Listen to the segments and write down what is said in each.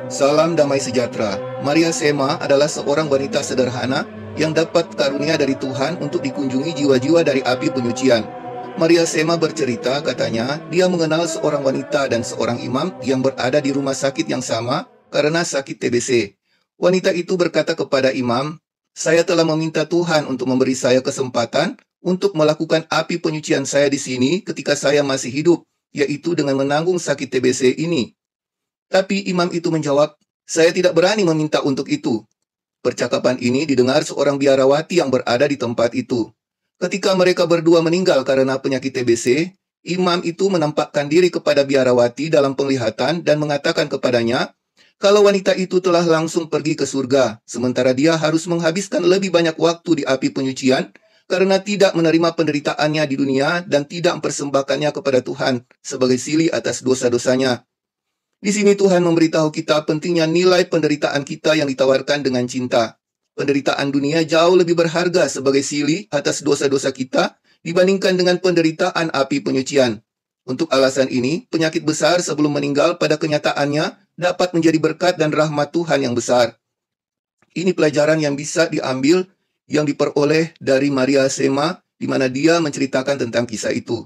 Salam damai sejahtera. Maria Sema adalah seorang wanita sederhana yang dapat karunia dari Tuhan untuk dikunjungi jiwa-jiwa dari api penyucian. Maria Sema bercerita, katanya, dia mengenal seorang wanita dan seorang imam yang berada di rumah sakit yang sama karena sakit TBC. Wanita itu berkata kepada imam, "Saya telah meminta Tuhan untuk memberi saya kesempatan untuk melakukan api penyucian saya di sini ketika saya masih hidup, yaitu dengan menanggung sakit TBC ini." Tapi imam itu menjawab, "Saya tidak berani meminta untuk itu." Percakapan ini didengar seorang biarawati yang berada di tempat itu. Ketika mereka berdua meninggal karena penyakit TBC, imam itu menampakkan diri kepada biarawati dalam penglihatan dan mengatakan kepadanya, kalau wanita itu telah langsung pergi ke surga, sementara dia harus menghabiskan lebih banyak waktu di api penyucian karena tidak menerima penderitaannya di dunia dan tidak mempersembahkannya kepada Tuhan sebagai silih atas dosa-dosanya. Di sini Tuhan memberitahu kita pentingnya nilai penderitaan kita yang ditawarkan dengan cinta. Penderitaan dunia jauh lebih berharga sebagai silih atas dosa-dosa kita dibandingkan dengan penderitaan api penyucian. Untuk alasan ini, penyakit besar sebelum meninggal pada kenyataannya dapat menjadi berkat dan rahmat Tuhan yang besar. Ini pelajaran yang bisa diambil yang diperoleh dari Maria Sema, di mana dia menceritakan tentang kisah itu.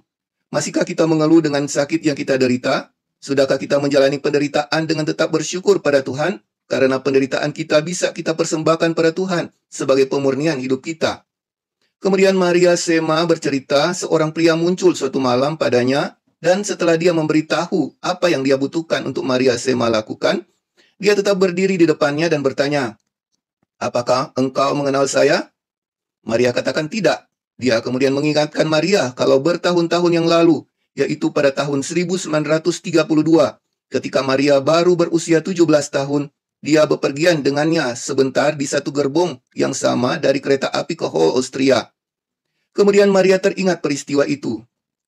Masihkah kita mengeluh dengan sakit yang kita derita? Sudahkah kita menjalani penderitaan dengan tetap bersyukur pada Tuhan? Karena penderitaan kita bisa kita persembahkan pada Tuhan sebagai pemurnian hidup kita. Kemudian Maria Sema bercerita, seorang pria muncul suatu malam padanya, dan setelah dia memberitahu apa yang dia butuhkan untuk Maria Sema lakukan, dia tetap berdiri di depannya dan bertanya, "Apakah engkau mengenal saya?" Maria katakan tidak. Dia kemudian mengingatkan Maria kalau bertahun-tahun yang lalu, yaitu pada tahun 1932, ketika Maria baru berusia 17 tahun, dia bepergian dengannya sebentar di satu gerbong yang sama dari kereta api ke Hall, Austria. Kemudian Maria teringat peristiwa itu.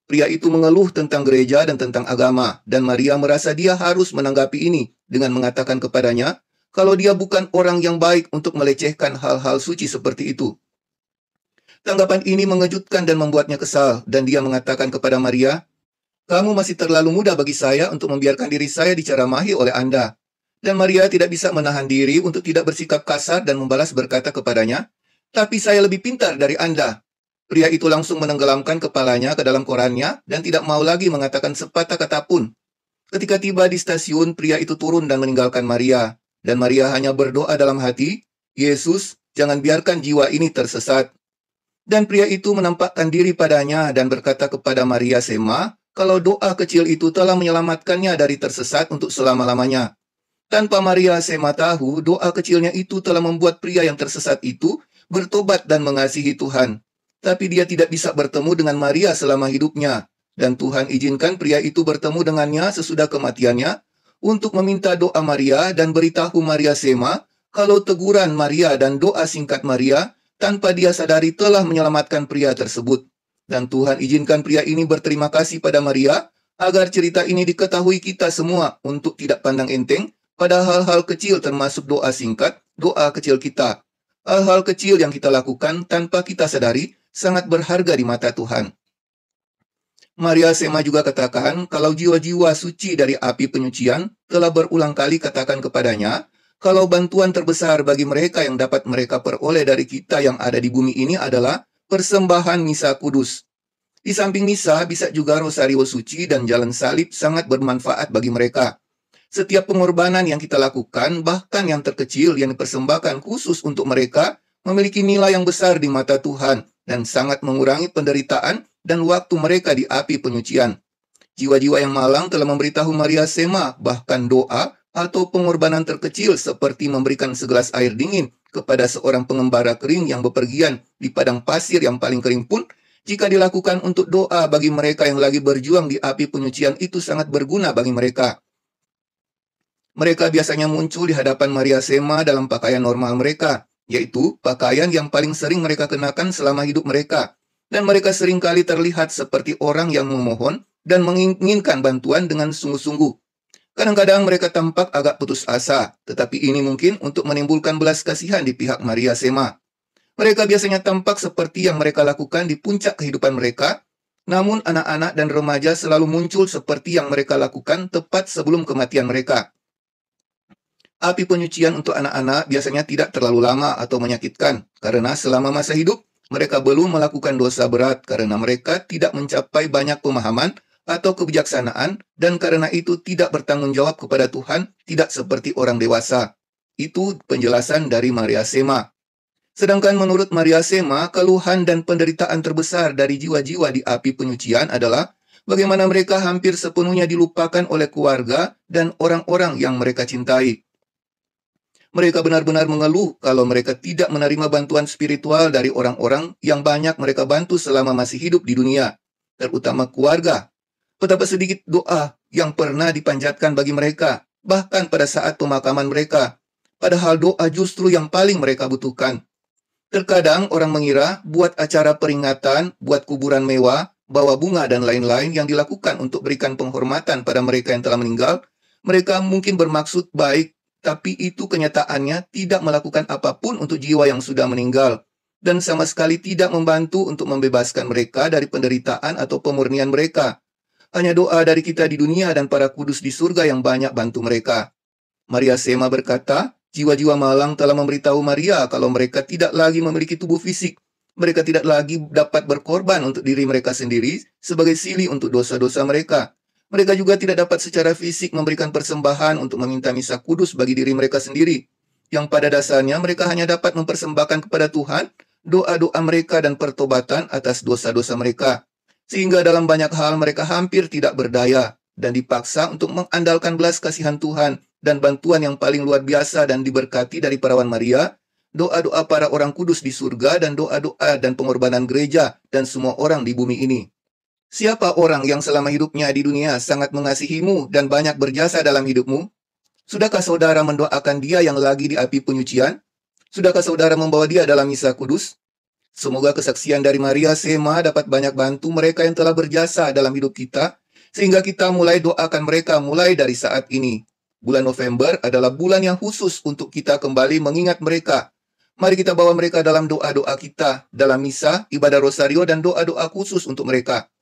Pria itu mengeluh tentang gereja dan tentang agama, dan Maria merasa dia harus menanggapi ini dengan mengatakan kepadanya kalau dia bukan orang yang baik untuk melecehkan hal-hal suci seperti itu. Tanggapan ini mengejutkan dan membuatnya kesal, dan dia mengatakan kepada Maria, "Kamu masih terlalu muda bagi saya untuk membiarkan diri saya diceramahi oleh Anda." Dan Maria tidak bisa menahan diri untuk tidak bersikap kasar dan membalas berkata kepadanya, "Tapi saya lebih pintar dari Anda." Pria itu langsung menenggelamkan kepalanya ke dalam korannya dan tidak mau lagi mengatakan sepatah kata pun. Ketika tiba di stasiun, pria itu turun dan meninggalkan Maria. Dan Maria hanya berdoa dalam hati, "Yesus, jangan biarkan jiwa ini tersesat." Dan pria itu menampakkan diri padanya dan berkata kepada Maria Sema, kalau doa kecil itu telah menyelamatkannya dari tersesat untuk selama-lamanya. Tanpa Maria Sema tahu, doa kecilnya itu telah membuat pria yang tersesat itu bertobat dan mengasihi Tuhan. Tapi dia tidak bisa bertemu dengan Maria selama hidupnya. Dan Tuhan izinkan pria itu bertemu dengannya sesudah kematiannya untuk meminta doa Maria dan beritahu Maria Sema kalau teguran Maria dan doa singkat Maria tanpa dia sadari telah menyelamatkan pria tersebut. Dan Tuhan izinkan pria ini berterima kasih pada Maria agar cerita ini diketahui kita semua untuk tidak pandang enteng pada hal-hal kecil termasuk doa singkat, doa kecil kita. Hal-hal kecil yang kita lakukan tanpa kita sadari sangat berharga di mata Tuhan. Maria Sema juga katakan kalau jiwa-jiwa suci dari api penyucian telah berulang kali katakan kepadanya kalau bantuan terbesar bagi mereka yang dapat mereka peroleh dari kita yang ada di bumi ini adalah persembahan misa kudus. Di samping misa bisa juga rosario suci dan jalan salib sangat bermanfaat bagi mereka. Setiap pengorbanan yang kita lakukan, bahkan yang terkecil yang dipersembahkan khusus untuk mereka, memiliki nilai yang besar di mata Tuhan dan sangat mengurangi penderitaan dan waktu mereka di api penyucian. Jiwa-jiwa yang malang telah memberitahu Maria Sema bahkan doa atau pengorbanan terkecil seperti memberikan segelas air dingin kepada seorang pengembara kering yang bepergian di padang pasir yang paling kering pun, jika dilakukan untuk doa bagi mereka yang lagi berjuang di api penyucian itu sangat berguna bagi mereka. Mereka biasanya muncul di hadapan Maria Sema dalam pakaian normal mereka, yaitu pakaian yang paling sering mereka kenakan selama hidup mereka. Dan mereka seringkali terlihat seperti orang yang memohon dan menginginkan bantuan dengan sungguh-sungguh. Kadang-kadang mereka tampak agak putus asa, tetapi ini mungkin untuk menimbulkan belas kasihan di pihak Maria Sema. Mereka biasanya tampak seperti yang mereka lakukan di puncak kehidupan mereka, namun anak-anak dan remaja selalu muncul seperti yang mereka lakukan tepat sebelum kematian mereka. Api penyucian untuk anak-anak biasanya tidak terlalu lama atau menyakitkan, karena selama masa hidup, mereka belum melakukan dosa berat karena mereka tidak mencapai banyak pemahaman atau kebijaksanaan, dan karena itu tidak bertanggung jawab kepada Tuhan, tidak seperti orang dewasa. Itu penjelasan dari Maria Sema. Sedangkan menurut Maria Sema, keluhan dan penderitaan terbesar dari jiwa-jiwa di api penyucian adalah bagaimana mereka hampir sepenuhnya dilupakan oleh keluarga dan orang-orang yang mereka cintai. Mereka benar-benar mengeluh kalau mereka tidak menerima bantuan spiritual dari orang-orang yang banyak mereka bantu selama masih hidup di dunia, terutama keluarga. Betapa sedikit doa yang pernah dipanjatkan bagi mereka, bahkan pada saat pemakaman mereka. Padahal doa justru yang paling mereka butuhkan. Terkadang orang mengira buat acara peringatan, buat kuburan mewah, bawa bunga dan lain-lain yang dilakukan untuk berikan penghormatan pada mereka yang telah meninggal, mereka mungkin bermaksud baik, tapi itu kenyataannya tidak melakukan apapun untuk jiwa yang sudah meninggal, dan sama sekali tidak membantu untuk membebaskan mereka dari penderitaan atau pemurnian mereka. Hanya doa dari kita di dunia dan para kudus di surga yang banyak bantu mereka. Maria Sema berkata, jiwa-jiwa malang telah memberitahu Maria kalau mereka tidak lagi memiliki tubuh fisik. Mereka tidak lagi dapat berkorban untuk diri mereka sendiri sebagai silih untuk dosa-dosa mereka. Mereka juga tidak dapat secara fisik memberikan persembahan untuk meminta misa kudus bagi diri mereka sendiri, yang pada dasarnya mereka hanya dapat mempersembahkan kepada Tuhan doa-doa mereka dan pertobatan atas dosa-dosa mereka. Sehingga dalam banyak hal mereka hampir tidak berdaya dan dipaksa untuk mengandalkan belas kasihan Tuhan dan bantuan yang paling luar biasa dan diberkati dari perawan Maria, doa-doa para orang kudus di surga dan doa-doa dan pengorbanan gereja dan semua orang di bumi ini. Siapa orang yang selama hidupnya di dunia sangat mengasihimu dan banyak berjasa dalam hidupmu? Sudahkah saudara mendoakan dia yang lagi di api penyucian? Sudahkah saudara membawa dia dalam misa kudus? Semoga kesaksian dari Maria Sema dapat banyak bantu mereka yang telah berjasa dalam hidup kita, sehingga kita mulai doakan mereka mulai dari saat ini. Bulan November adalah bulan yang khusus untuk kita kembali mengingat mereka. Mari kita bawa mereka dalam doa-doa kita, dalam misa, ibadah rosario, dan doa-doa khusus untuk mereka.